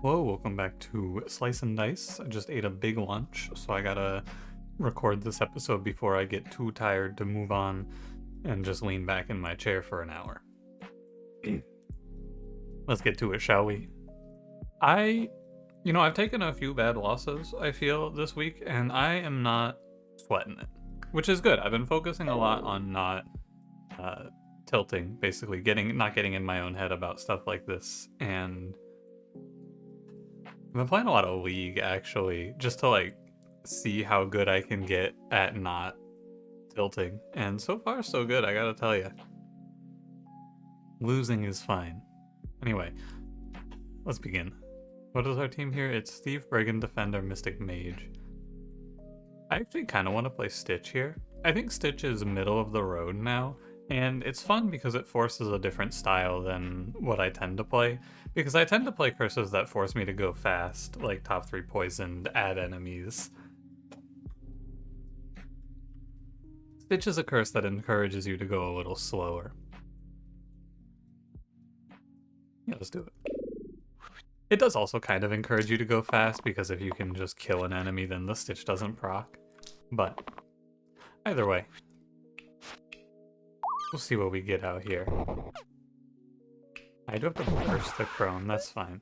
Hello, welcome back to Slice and Dice. I just ate a big lunch, so I gotta record this episode before I get too tired to move on and just lean back in my chair for an hour. Let's get to it, shall we? I've taken a few bad losses, I feel, this week, and I am not sweating it, which is good. I've been focusing a lot on not tilting, basically, not getting in my own head about stuff like this, and I've been playing a lot of League, actually, just to, see how good I can get at not tilting. And so far, so good, I gotta tell you. Losing is fine. Anyway, let's begin. What is our team here? It's Thief, Brigand, Defender, Mystic, Mage. I actually kind of want to play Stitch here. I think Stitch is middle of the road now, and it's fun because it forces a different style than what I tend to play. Because I tend to play curses that force me to go fast, like top 3 poisoned, add enemies. Stitch is a curse that encourages you to go a little slower. Yeah, let's do it. It does also kind of encourage you to go fast, because if you can just kill an enemy, then the Stitch doesn't proc. But either way, we'll see what we get out here. I do have to burst the Crone, that's fine.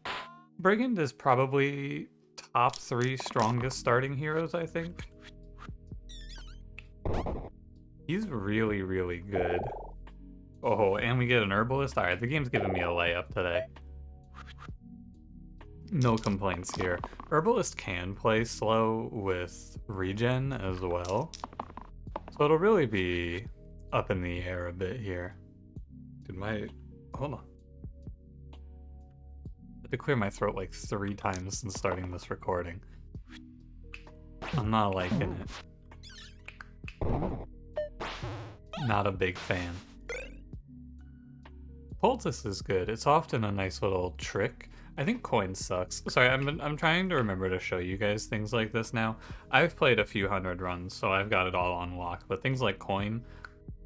Brigand is probably top 3 strongest starting heroes, I think. He's really, really good. Oh, and we get an Herbalist? Alright, the game's giving me a layup today. No complaints here. Herbalist can play slow with regen as well, so it'll really be up in the air a bit here. Dude, hold on. I had to clear my throat like 3 times since starting this recording. I'm not liking it. Not a big fan. Poultice is good. It's often a nice little trick. I think coin sucks. Sorry, I'm trying to remember to show you guys things like this now. I've played a few hundred runs, so I've got it all on lock. But things like coin,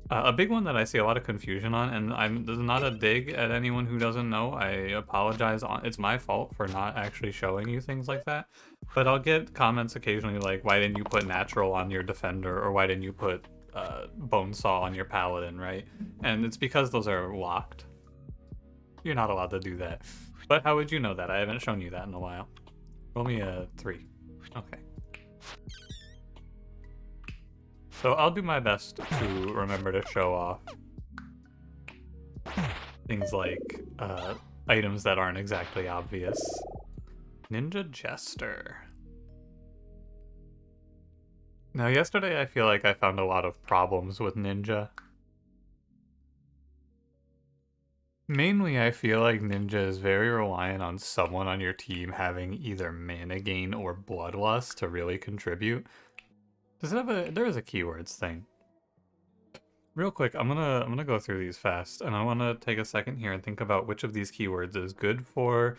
a big one that I see a lot of confusion on, and there's not a dig at anyone who doesn't know. I apologize. It's my fault for not actually showing you things like that. But I'll get comments occasionally like, "Why didn't you put natural on your defender?" or "Why didn't you put bone saw on your paladin?" Right? And it's because those are locked. You're not allowed to do that. But how would you know that? I haven't shown you that in a while. Roll me a 3. Okay. So I'll do my best to remember to show off things like items that aren't exactly obvious. Ninja Jester. Now yesterday I feel like I found a lot of problems with Ninja. Mainly, I feel like Ninja is very reliant on someone on your team having either mana gain or bloodlust to really contribute. Does it have there is a keywords thing. Real quick, I'm gonna go through these fast, and I wanna take a second here and think about which of these keywords is good for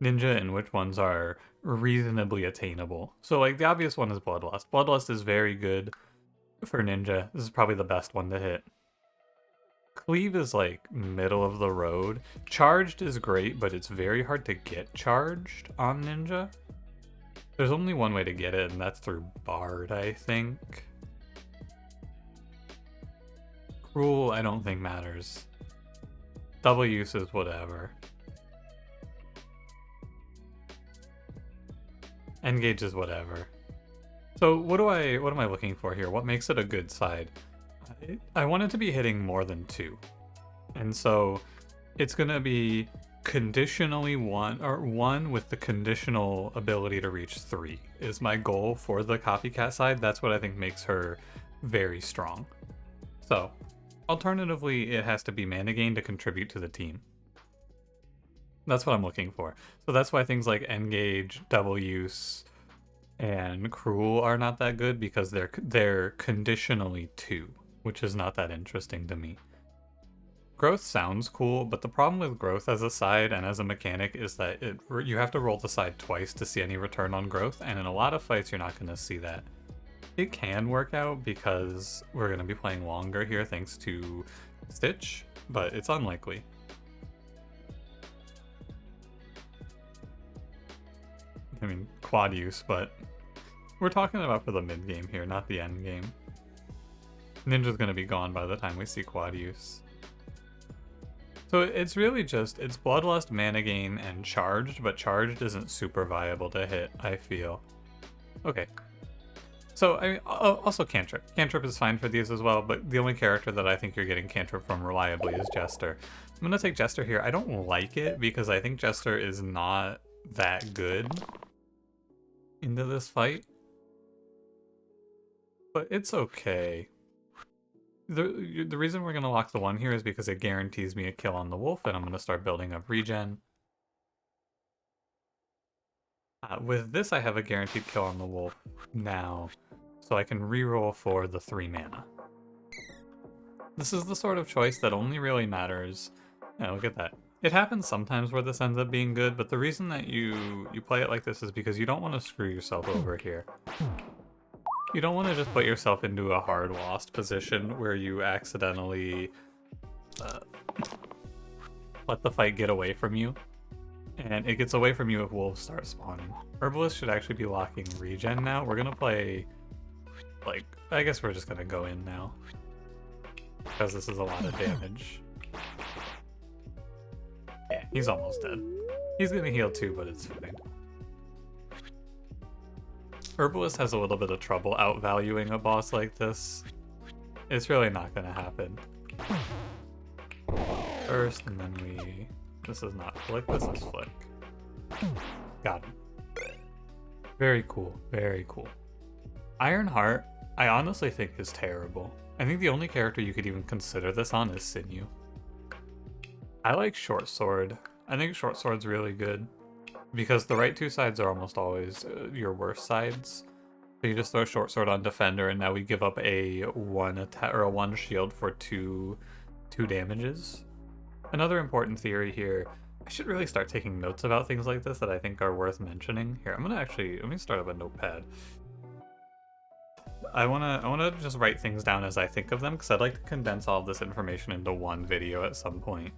Ninja and which ones are reasonably attainable. So like the obvious one is bloodlust. Bloodlust is very good for Ninja. This is probably the best one to hit. Cleave is like middle of the road. Charged is great, but it's very hard to get charged on Ninja. There's only one way to get it, and that's through Bard, I think. Cruel, I don't think matters. Double use is whatever. Engage is whatever. So what am I looking for here? What makes it a good side? I want it to be hitting more than 2. And so it's going to be conditionally 1, or 1 with the conditional ability to reach 3 is my goal for the copycat side. That's what I think makes her very strong. So alternatively, it has to be mana gain to contribute to the team. That's what I'm looking for. So that's why things like Engage, Double Use, and Cruel are not that good, because they're conditionally 2. Which is not that interesting to me. Growth sounds cool, but the problem with growth as a side and as a mechanic is that you have to roll the side twice to see any return on growth, and in a lot of fights you're not going to see that. It can work out because we're going to be playing longer here thanks to Stitch, but it's unlikely. I mean, quad use, but we're talking about for the mid game here, not the end game. Ninja's gonna be gone by the time we see quad use. So it's really just, it's Bloodlust, Mana Gain, and Charged, but Charged isn't super viable to hit, I feel. Okay. So, I mean, also Cantrip. Cantrip is fine for these as well, but the only character that I think you're getting Cantrip from reliably is Jester. I'm gonna take Jester here. I don't like it because I think Jester is not that good into this fight. But it's okay. The reason we're going to lock the 1 here is because it guarantees me a kill on the wolf, and I'm going to start building up regen. With this, I have a guaranteed kill on the wolf now, so I can reroll for the 3 mana. This is the sort of choice that only really matters. Yeah, look at that. It happens sometimes where this ends up being good, but the reason that you play it like this is because you don't want to screw yourself over here. You don't want to just put yourself into a hard lost position where you accidentally let the fight get away from you. And it gets away from you if wolves start spawning. Herbalist should actually be locking regen now. We're going to play, like, I guess we're just going to go in now. Because this is a lot of damage. Yeah, he's almost dead. He's going to heal too, but it's fine. Herbalist has a little bit of trouble outvaluing a boss like this. It's really not going to happen. First, and then we... This is not flick, this is flick. Got him. Very cool, very cool. Ironheart, I honestly think is terrible. I think the only character you could even consider this on is Sinew. I like Short Sword. I think Short Sword's really good. Because the right 2 sides are almost always your worst sides. So you just throw Short Sword on Defender, and now we give up a 1 attack or a 1 shield for 2 damages. Another important theory here, I should really start taking notes about things like this that I think are worth mentioning. Here, let me start up a notepad. I wanna just write things down as I think of them, because I'd like to condense all of this information into one video at some point.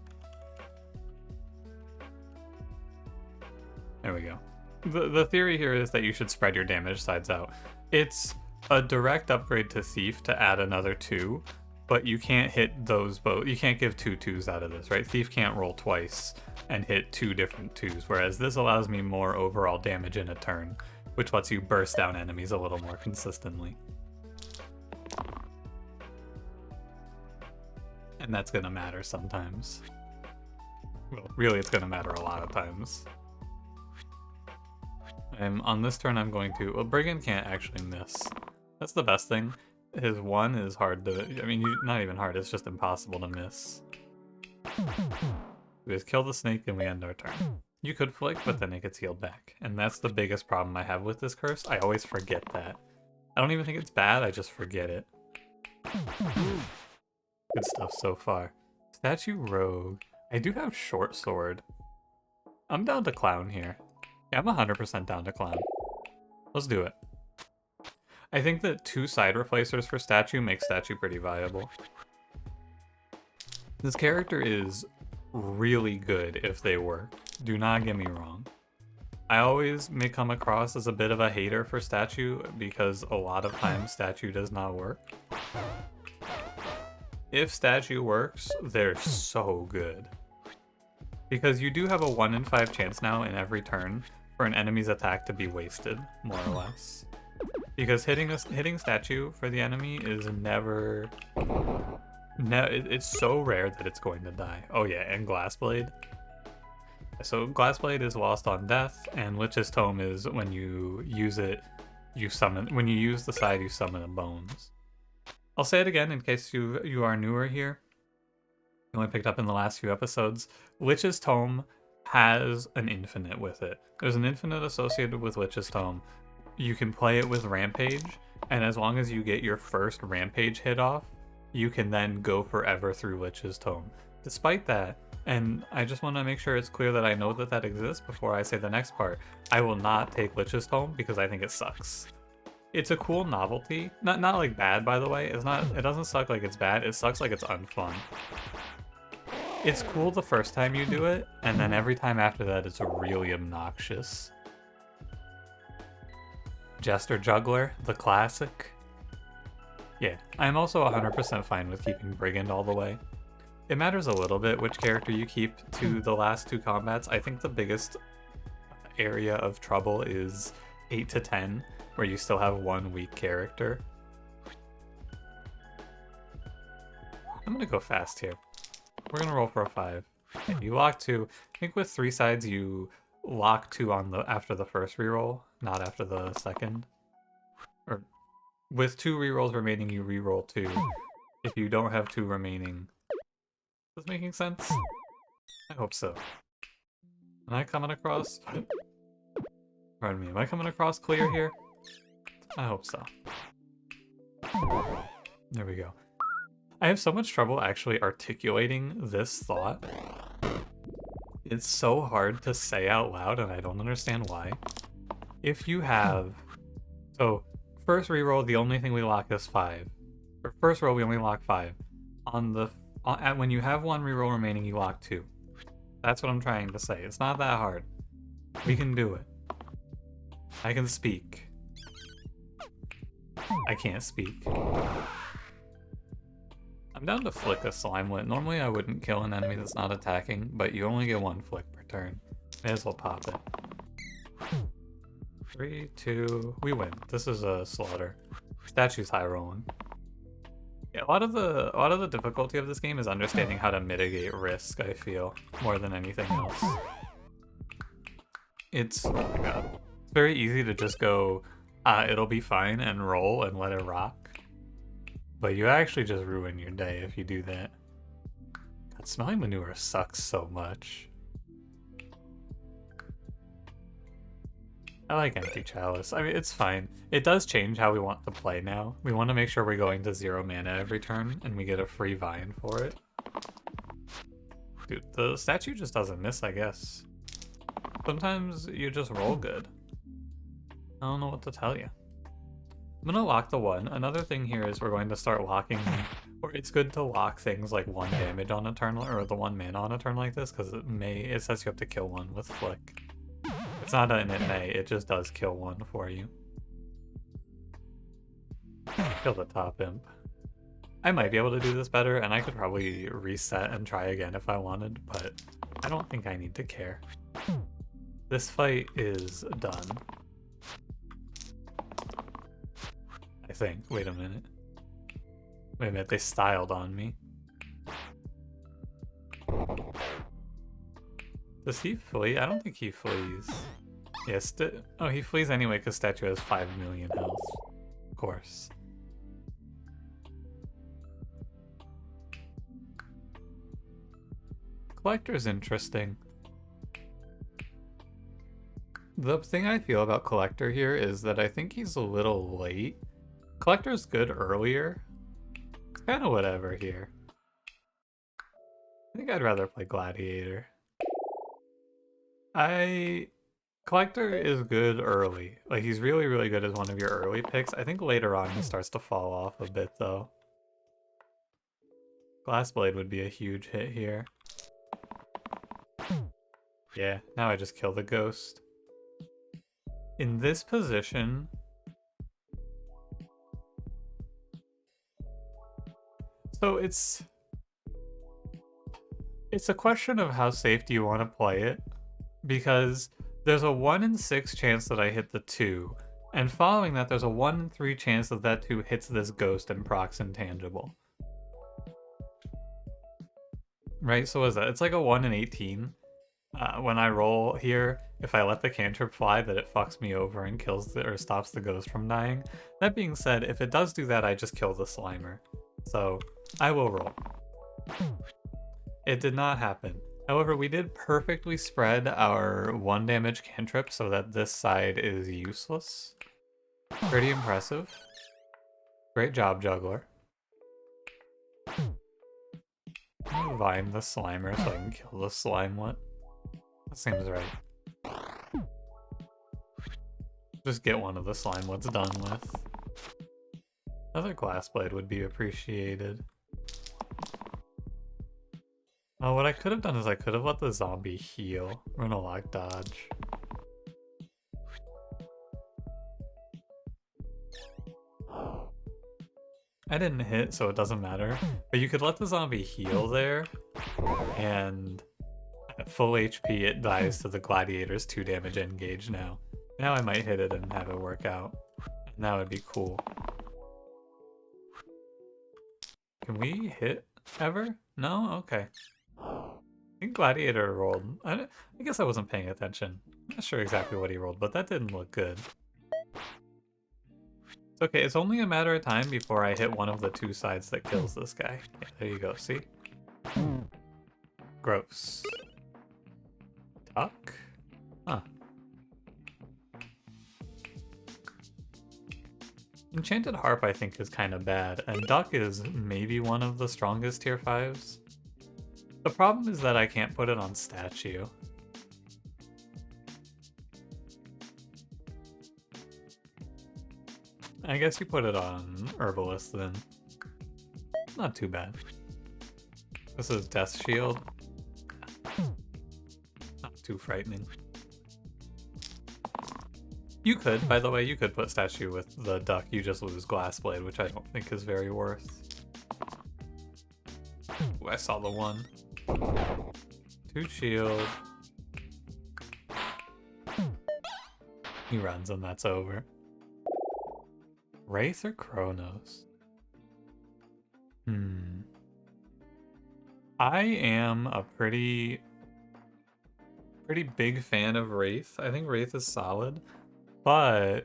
There we go. The theory here is that you should spread your damage sides out. It's a direct upgrade to Thief to add another 2, but you can't hit those both. You can't give 2 2s out of this, right? Thief can't roll twice and hit 2 different 2s, whereas this allows me more overall damage in a turn, which lets you burst down enemies a little more consistently. And that's gonna matter sometimes. Well, really, it's gonna matter a lot of times. On this turn, I'm going to... Well, Brigand can't actually miss. That's the best thing. His 1 is hard to... I mean, not even hard, it's just impossible to miss. We just kill the snake and we end our turn. You could flick, but then it gets healed back. And that's the biggest problem I have with this curse. I always forget that. I don't even think it's bad, I just forget it. Good stuff so far. Statue Rogue. I do have Short Sword. I'm down to Clown here. Yeah, I'm 100% down to Clown. Let's do it. I think that 2 side replacers for Statue make Statue pretty viable. This character is really good if they work. Do not get me wrong. I always may come across as a bit of a hater for Statue because a lot of times Statue does not work. If Statue works, they're so good. Because you do have a 1 in 5 chance now in every turn for an enemy's attack to be wasted, more or less. Because hitting Statue for the enemy is never... it's so rare that it's going to die. Oh yeah, and Glassblade. So Glassblade is lost on death, and Lich's Tome is when you use it, you summon... When you use the side, you summon a Bones. I'll say it again in case you are newer here. You only picked up in the last few episodes. Lich's Tome has an infinite with it. There's an infinite associated with Lich's Tome. You can play it with Rampage, and as long as you get your first Rampage hit off, you can then go forever through Lich's Tome. Despite that, and I just want to make sure it's clear that I know that that exists before I say the next part, I will not take Lich's Tome because I think it sucks. It's a cool novelty. Not like bad, by the way. It doesn't suck like it's bad, it sucks like it's unfun. It's cool the first time you do it, and then every time after that it's really obnoxious. Jester Juggler, the classic. Yeah, I'm also 100% fine with keeping Brigand all the way. It matters a little bit which character you keep to the last 2 combats. I think the biggest area of trouble is 8 to 10, where you still have 1 weak character. I'm gonna go fast here. We're gonna roll for a 5. You lock 2. I think with 3 sides you lock 2 on the after the first reroll, not after the second. Or with 2 rerolls remaining, you reroll 2. If you don't have 2 remaining. Is this making sense? I hope so. Am I coming across? Pardon me, am I coming across clear here? I hope so. There we go. I have so much trouble actually articulating this thought. It's so hard to say out loud, and I don't understand why. If you have... So, first reroll, the only thing we lock is 5. For first roll, we only lock 5. When you have 1 reroll remaining, you lock 2. That's what I'm trying to say. It's not that hard. We can do it. I can speak. I can't speak. I'm down to flick a Slimelet. Normally I wouldn't kill an enemy that's not attacking, but you only get 1 flick per turn. May as well pop it. 3, 2, we win. This is a slaughter. Statue's high rolling. Yeah, a lot of the difficulty of this game is understanding how to mitigate risk, I feel, more than anything else. It's, oh my god. It's very easy to just go, it'll be fine, and roll and let it rock. But you actually just ruin your day if you do that. God, smelling manure sucks so much. I like Empty Chalice. I mean, it's fine. It does change how we want to play now. We want to make sure we're going to 0 mana every turn, and we get a free vine for it. Dude, the statue just doesn't miss, I guess. Sometimes you just roll good. I don't know what to tell you. I'm gonna lock the 1. Another thing here is we're going to start locking, or it's good to lock things like 1 damage on a turn, or the 1 mana on a turn like this, because it says you have to kill 1 with flick. It's not an it may, it just does kill 1 for you. Kill the top imp. I might be able to do this better, and I could probably reset and try again if I wanted, but I don't think I need to care. This fight is done. I think. Wait a minute. Wait a minute, they styled on me. Does he flee? I don't think he flees. Yes, oh, he flees anyway because Statue has 5 million health. Of course. Collector's interesting. The thing I feel about Collector here is that I think he's a little late. Collector's good earlier. It's kind of whatever here. I think I'd rather play Gladiator. Collector is good early. Like, he's really, really good as one of your early picks. I think later on he starts to fall off a bit, though. Glassblade would be a huge hit here. Yeah, now I just kill the ghost. In this position... So it's a question of how safe do you want to play it, because there's a 1 in 6 chance that I hit the 2, and following that there's a 1 in 3 chance that that 2 hits this ghost and procs intangible. Right, so what is that? It's like a 1 in 18. When I roll here, if I let the cantrip fly, that it fucks me over and kills or stops the ghost from dying. That being said, if it does do that, I just kill the Slimer. So, I will roll. It did not happen. However, we did perfectly spread our 1 damage cantrip so that this side is useless. Pretty impressive. Great job, Juggler. I'm gonna vine the Slimer so I can kill the Slimelet. That seems right. Just get one of the Slimelets done with. Another Glassblade would be appreciated. Oh, what I could have done is I could have let the zombie heal. We're gonna lock dodge. I didn't hit, so it doesn't matter. But you could let the zombie heal there, and at full HP it dies to the gladiator's 2 damage engage now. Now I might hit it and have it work out. And that would be cool. Can we hit ever? No? Okay. I think gladiator rolled. I guess I wasn't paying attention. I'm not sure exactly what he rolled, but that didn't look good. It's okay, it's only a matter of time before I hit one of the 2 sides that kills this guy. Yeah, there you go, see? Gross. Duck? Huh. Enchanted Harp I think is kind of bad, and Duck is maybe one of the strongest tier 5s. The problem is that I can't put it on statue. I guess you put it on Herbalist then. Not too bad. This is Death Shield. Not too frightening. You could, by the way, you could put statue with the duck, you just lose Glass Blade, which I don't think is very worth. Ooh, I saw the 1. 2 shield. He runs and that's over. Wraith or Kronos? I am a pretty big fan of Wraith. I think Wraith is solid, but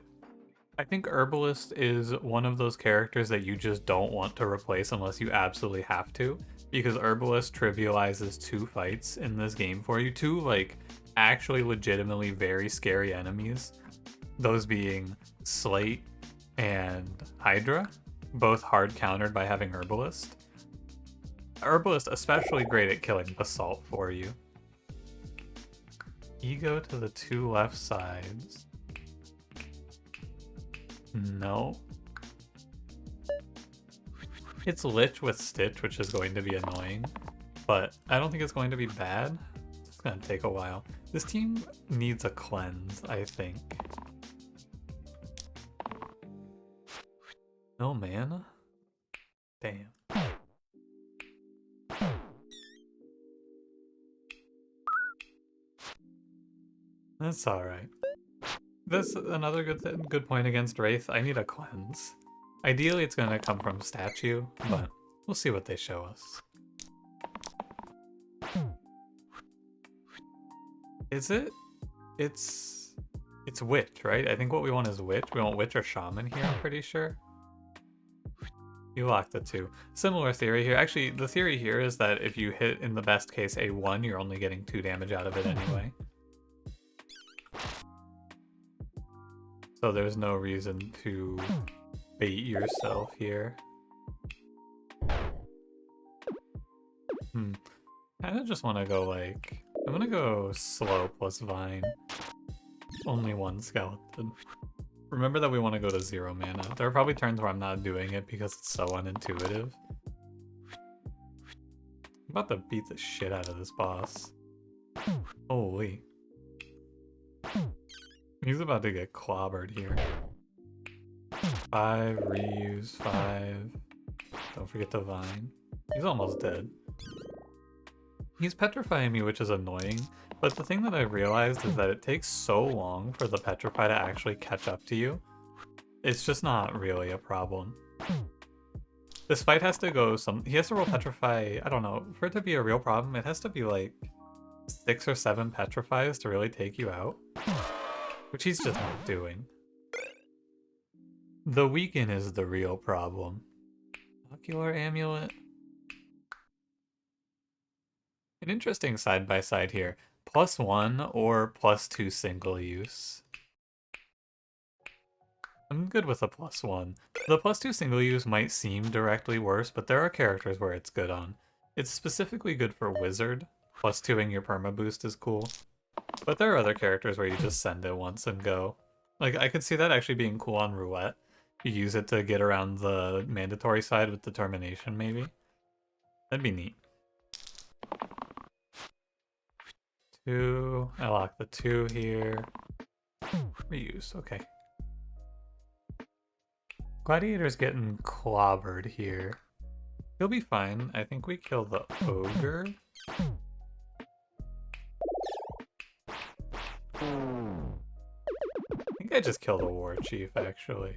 I think Herbalist is one of those characters that you just don't want to replace unless you absolutely have to, because Herbalist trivializes 2 fights in this game for you. 2, like, actually legitimately very scary enemies. Those being Slate and Hydra, both hard countered by having Herbalist. Herbalist especially great at killing Basalt for you. Ego to the 2 left sides. No. It's Lich with Stitch, which is going to be annoying, but I don't think it's going to be bad. It's going to take a while. This team needs a cleanse, I think. No mana? Damn. That's alright. This another good point against Wraith. I need a cleanse. Ideally it's gonna come from statue, but we'll see what they show us. Is it? It's Witch, right? I think what we want is Witch. We want Witch or Shaman here, I'm pretty sure. You lock the 2. Similar theory here. Actually, the theory here is that if you hit, in the best case, a 1, you're only getting 2 damage out of it anyway. So there's no reason to bait yourself here. Kinda just wanna go like... I'm gonna go slow plus Vine. Only 1 skeleton. Remember that we want to go to 0 mana. There are probably turns where I'm not doing it because it's so unintuitive. I'm about to beat the shit out of this boss. Holy. He's about to get clobbered here. 5, reuse, 5. Don't forget the Vine. He's almost dead. He's petrifying me, which is annoying. But the thing that I realized is that it takes so long for the Petrify to actually catch up to you. It's just not really a problem. This fight has to go he has to roll Petrify, I don't know, for it to be a real problem, it has to be like 6 or 7 Petrifies to really take you out. Which he's just not doing. The weaken is the real problem. Ocular Amulet. An interesting side-by-side here. +1 or +2 single use. I'm good with a +1. The +2 single use might seem directly worse, but there are characters where it's good on. It's specifically good for Wizard. +2ing your perma boost is cool. But there are other characters where you just send it once and go. Like, I could see that actually being cool on Roulette. You use it to get around the mandatory side with Determination, maybe. That'd be neat. 2. I lock the 2 here. Reuse, okay. Gladiator's getting clobbered here. He'll be fine. I think we kill the ogre. I think I just killed a war chief, actually.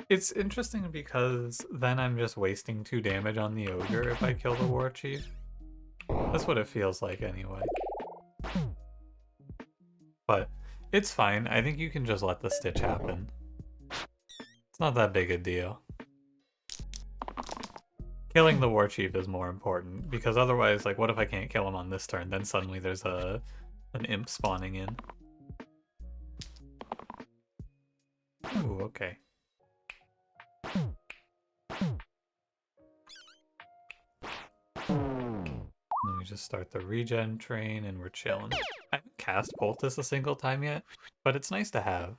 It's interesting because then I'm just wasting 2 damage on the ogre if I kill the war chief. That's what it feels like anyway. But it's fine. I think you can just let the stitch happen. It's not that big a deal. Killing the war chief is more important, because otherwise, like, what if I can't kill him on this turn? Then suddenly there's an imp spawning in. Ooh, okay. Then we just start the regen train and we're chilling. I haven't cast Poultice a single time yet, but it's nice to have.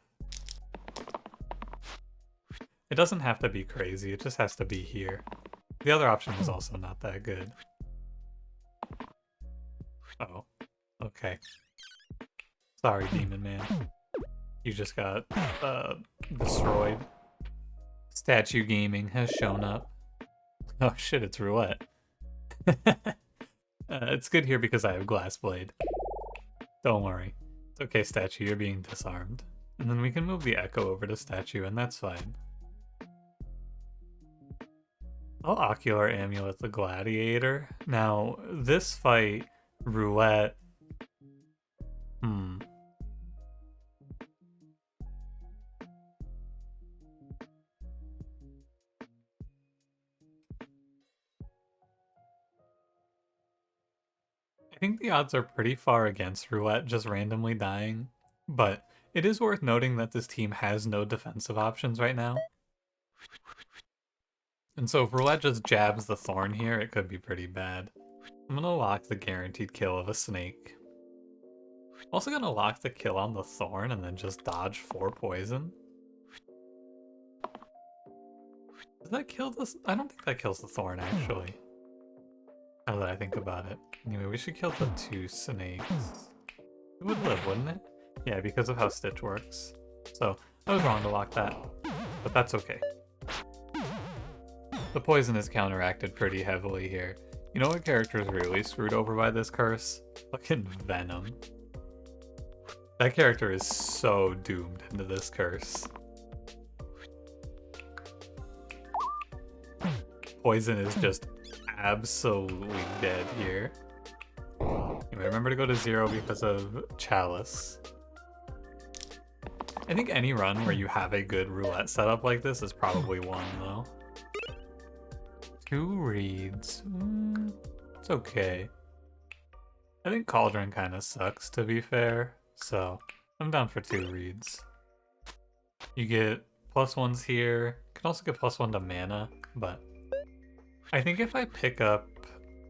It doesn't have to be crazy, it just has to be here. The other option was also not that good. Oh, okay. Sorry, Demon Man. You just got destroyed. Statue Gaming has shown up. Oh shit, it's Roulette. It's good here because I have Glass Blade. Don't worry. It's okay, Statue, you're being disarmed. And then we can move the Echo over to Statue, and that's fine. I'll Ocular Amulet the Gladiator. Now, this fight, Roulette... I think the odds are pretty far against Roulette just randomly dying, but it is worth noting that this team has no defensive options right now. And so if Roulette just jabs the Thorn here, it could be pretty bad. I'm gonna lock the guaranteed kill of a snake. I'm also gonna lock the kill on the Thorn and then just dodge 4 poison. Does that kill this? I don't think that kills the Thorn, actually. Now that I think about it. Anyway, we should kill the 2 snakes. It would live, wouldn't it? Yeah, because of how Stitch works. So, I was wrong to lock that. But that's okay. The poison is counteracted pretty heavily here. You know what character is really screwed over by this curse? Fucking Venom. That character is so doomed into this curse. Poison is just absolutely dead here. Anyway, remember to go to 0 because of Chalice. I think any run where you have a good roulette setup like this is probably one, though. 2 reeds. It's okay. I think Cauldron kind of sucks, to be fair, so I'm down for 2 reeds. You get +1s here. You can also get +1 to mana, but I think if I pick up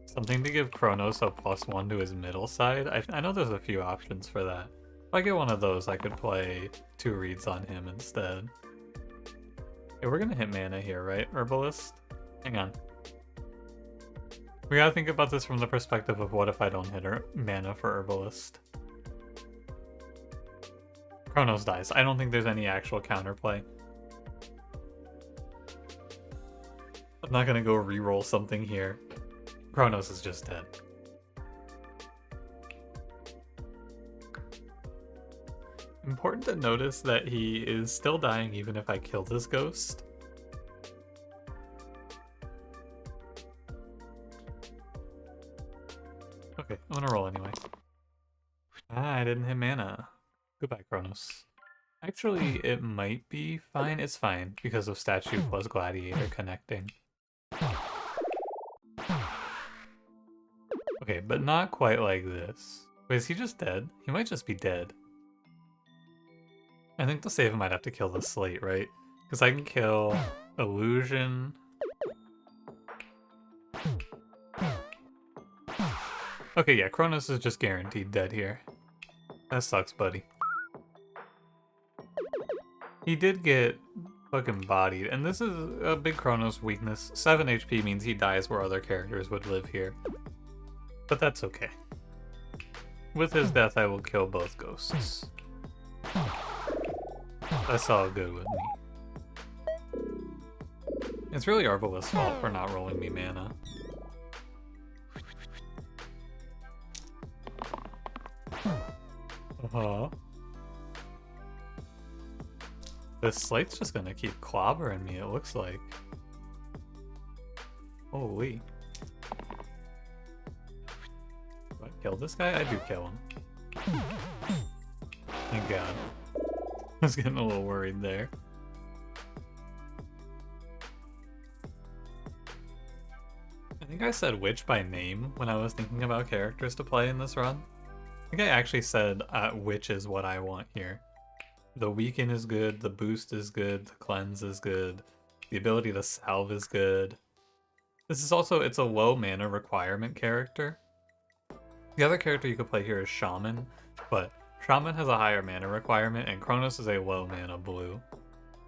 something to give Kronos a +1 to his middle side, I know there's a few options for that. If I get one of those, I could play 2 reeds on him instead. Okay, we're gonna hit mana here, right, Herbalist? Hang on. We gotta think about this from the perspective of what if I don't hit mana for Herbalist. Kronos dies. I don't think there's any actual counterplay. I'm not gonna go reroll something here. Kronos is just dead. Important to notice that he is still dying even if I kill this ghost. Okay, I'm gonna roll anyway. I didn't hit mana. Goodbye, Kronos. Actually, it might be fine. It's fine because of Statue plus Gladiator connecting. Okay, but not quite like this. Wait, is he just dead? He might just be dead. I think to save him I'd have to kill the Slate, right? Because I can kill Illusion. Okay, yeah, Kronos is just guaranteed dead here. That sucks, buddy. He did get fucking bodied, and this is a big Kronos weakness. 7 HP means he dies where other characters would live here. But that's okay. With his death, I will kill both ghosts. That's all good with me. It's really Herbalist's fault for not rolling me mana. Uh-huh. This Slate's just gonna keep clobbering me, it looks like. Holy. Do I kill this guy? I do kill him. Thank God. I was getting a little worried there. I think I said witch by name when I was thinking about characters to play in this run. I think I actually said witch is what I want here. The weaken is good, the boost is good, the cleanse is good, the ability to salve is good. This is also, it's a low mana requirement character. The other character you could play here is Shaman, but Shaman has a higher mana requirement and Kronos is a low mana blue.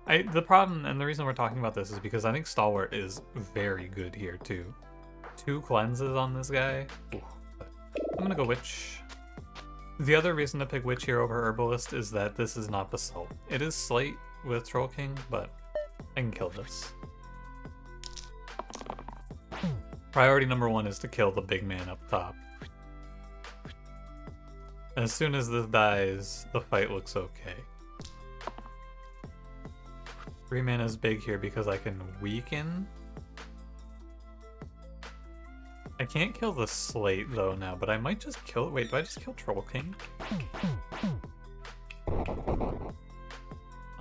The problem, and the reason we're talking about this is because I think Stalwart is very good here too. 2 cleanses on this guy. Ooh, I'm gonna go Witch. The other reason to pick Witch here over Herbalist is that this is not Basalt. It is Slate with Troll King, but I can kill this. Priority number 1 is to kill the big man up top. As soon as this dies, the fight looks okay. 3 mana is big here because I can weaken. I can't kill the Slate though now, but I might just kill... Wait, do I just kill Troll King?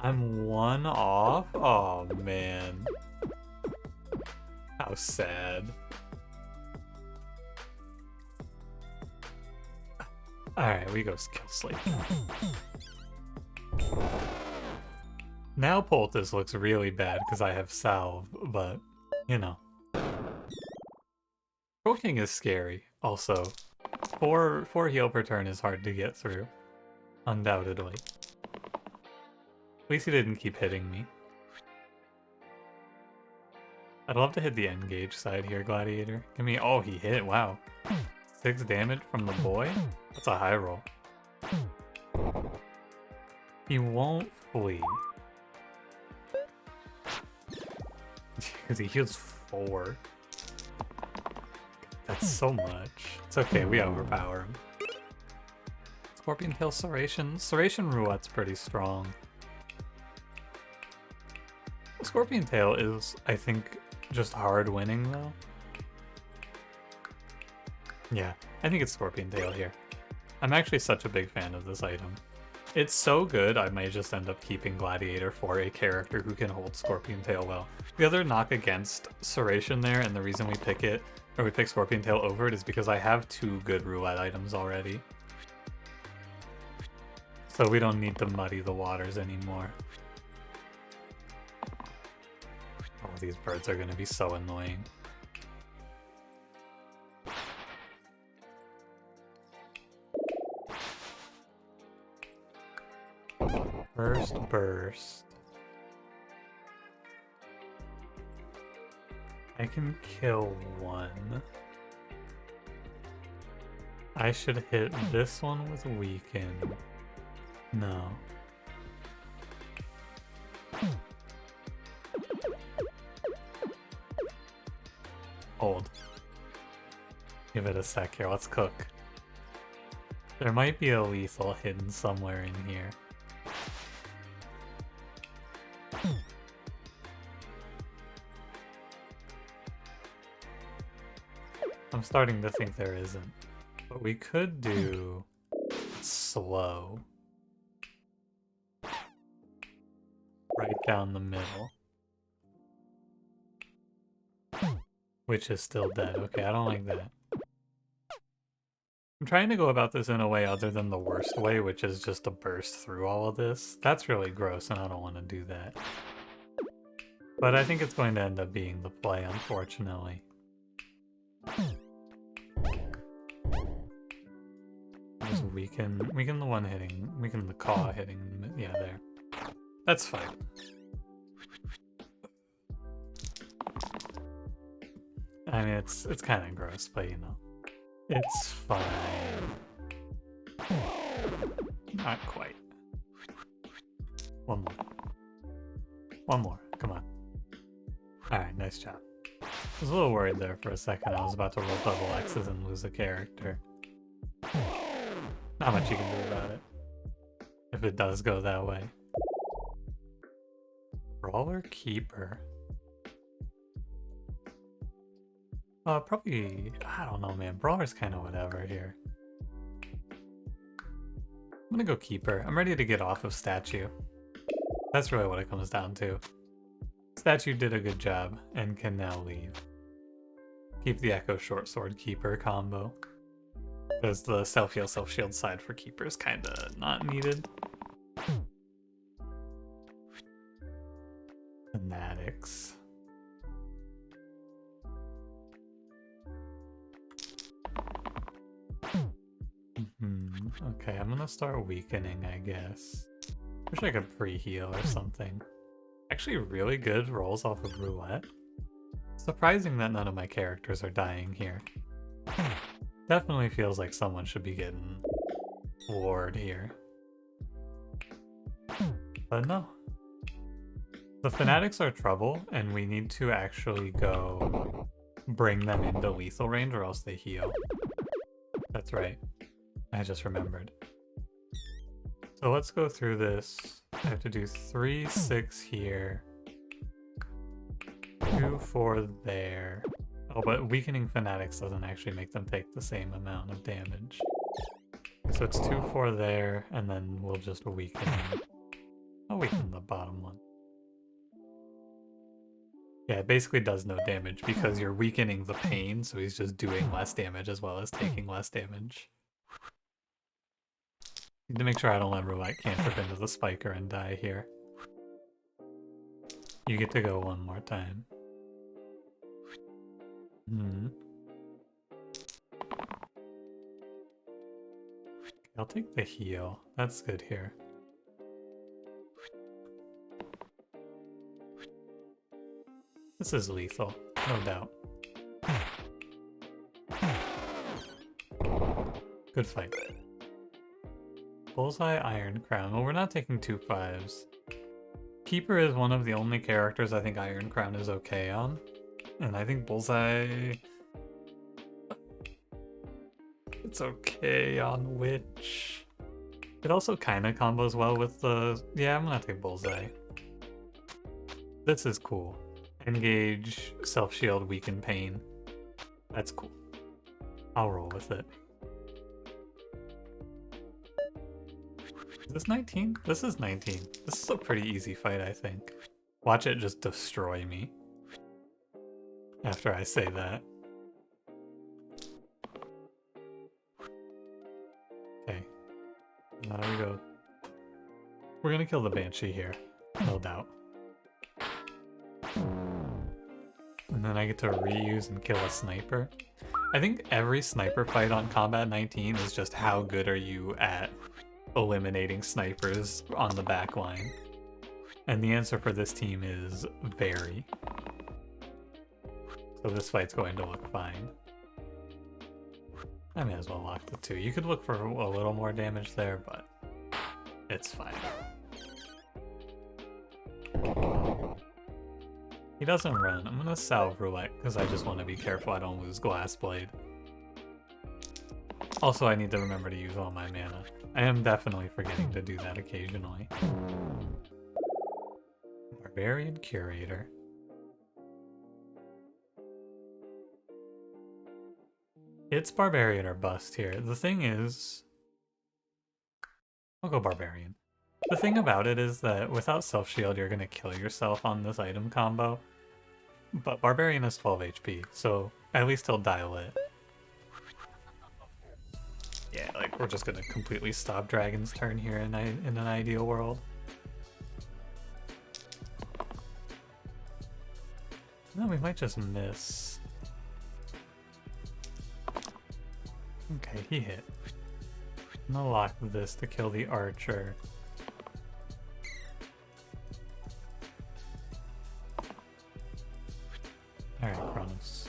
I'm 1 off? Oh man. How sad. Alright, we go kill Slate. Now Poultice looks really bad because I have Salve, but, you know. Troll King is scary, also. 4 heal per turn is hard to get through. Undoubtedly. At least he didn't keep hitting me. I'd love to hit the engage side here, Gladiator. Give me... Oh, he hit, wow. 6 damage from the boy? That's a high roll. He won't flee. Because he heals 4. That's so much. It's okay, we overpower him. Scorpion Tail Serration. Serration Rouette's pretty strong. Scorpion Tail is, I think, just hard winning though. Yeah, I think it's Scorpion Tail here. I'm actually such a big fan of this item. It's so good, I might just end up keeping Gladiator for a character who can hold Scorpion Tail well. The other knock against Serration there, and the reason we pick it, or we pick Scorpion Tail over it, is because I have 2 good roulette items already. So we don't need to muddy the waters anymore. Oh, these birds are going to be so annoying. First burst. I can kill 1. I should hit this one with weaken. No. Hold. Give it a sec here, let's cook. There might be a lethal hidden somewhere in here. I'm starting to think there isn't. But we could do slow. Right down the middle. Which is still dead. Okay, I don't like that. I'm trying to go about this in a way other than the worst way, which is just to burst through all of this. That's really gross and I don't want to do that. But I think it's going to end up being the play, unfortunately. Just weaken the one hitting, weaken the claw hitting, yeah, there. That's fine. I mean, it's kind of gross, but you know, it's fine. Not quite. One more. One more, come on. Alright, nice job. I was a little worried there for a second. I was about to roll double X's and lose a character. Not much you can do about it. If it does go that way. Brawler Keeper. Probably, I don't know, man. Brawler's kind of whatever here. I'm gonna go Keeper. I'm ready to get off of Statue. That's really what it comes down to. Statue did a good job and can now leave. Keep the Echo Short Sword Keeper combo. Because the self-heal, self-shield side for Keeper is kinda not needed. Fanatics. Okay, I'm gonna start weakening, I guess. Wish I could pre-heal or something. Actually, really good rolls off of Roulette. Surprising that none of my characters are dying here. Definitely feels like someone should be getting Ward here. But no. The Fanatics are trouble, and we need to actually go bring them into lethal range or else they heal. That's right. I just remembered. So let's go through this. I have to do 3, 6 here. 2, 4 there. Oh, but weakening Fanatics doesn't actually make them take the same amount of damage. So it's 2, 4 there, and then we'll just weaken. I'll weaken the bottom one. Yeah, it basically does no damage because you're weakening the pain, so he's just doing less damage as well as taking less damage. Need to make sure I don't let Roulette cantrip into the spiker and die here. You get to go one more time. I'll take the heal. That's good here. This is lethal, no doubt. Good fight. Bullseye, Iron Crown. Well, we're not taking 2 5s. Keeper is one of the only characters I think Iron Crown is okay on. And I think Bullseye... it's okay on Witch. It also kind of combos well with the... yeah, I'm gonna take Bullseye. This is cool. Engage, self-shield, weaken pain. That's cool. I'll roll with it. Is this 19? This is 19. This is a pretty easy fight, I think. Watch it just destroy me. After I say that. Okay. Now we go. We're gonna kill the Banshee here. No doubt. And then I get to reuse and kill a sniper. I think every sniper fight on Combat 19 is just how good are you at eliminating snipers on the back line. And the answer for this team is very. So this fight's going to look fine. I may as well lock the 2. You could look for a little more damage there, but it's fine. He doesn't run. I'm gonna salve Roulette because I just want to be careful I don't lose Glass Blade. Also, I need to remember to use all my mana. I am definitely forgetting to do that occasionally. Barbarian Curator. It's Barbarian or bust here. The thing is... I'll go Barbarian. The thing about it is that without self-shield, you're gonna kill yourself on this item combo. But Barbarian is 12 HP, so at least he'll die lit. Yeah, like, we're just gonna completely stop Dragon's turn here in an ideal world. No, we might just miss. Okay, he hit. I'm gonna lock this to kill the archer. Alright, Kronos.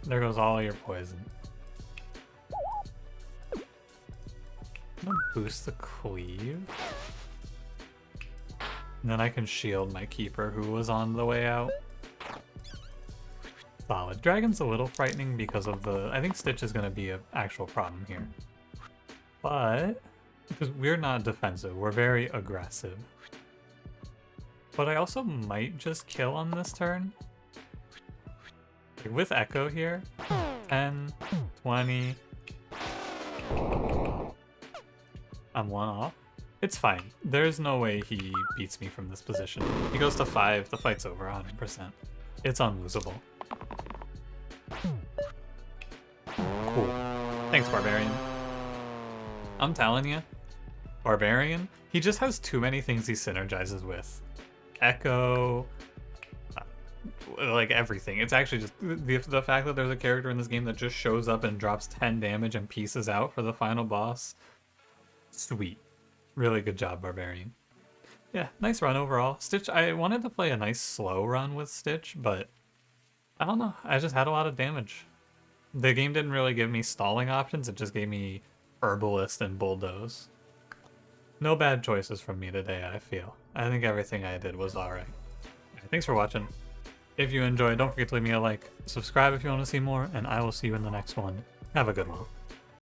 There goes all your poison. I'm gonna boost the cleave. And then I can shield my keeper who was on the way out. Solid. Dragon's a little frightening because of the... I think Stitch is going to be an actual problem here. But... because we're not defensive, we're very aggressive. But I also might just kill on this turn. Like with Echo here. 10, 20... I'm one off. It's fine. There's no way he beats me from this position. He goes to 5, the fight's over 100%. It's unlosable. Cool. Thanks, Barbarian. I'm telling you, Barbarian, he just has too many things he synergizes with. Echo, like everything. It's actually just the fact that there's a character in this game that just shows up and drops 10 damage and pieces out for the final boss. Sweet. Really good job, Barbarian. Yeah, nice run overall. Stitch, I wanted to play a nice slow run with Stitch, but I don't know. I just had a lot of damage. The game didn't really give me stalling options, it just gave me Herbalist and Bulldoze. No bad choices from me today, I feel. I think everything I did was alright. Thanks for watching. If you enjoyed, don't forget to leave me a like, subscribe if you want to see more, and I will see you in the next one. Have a good one.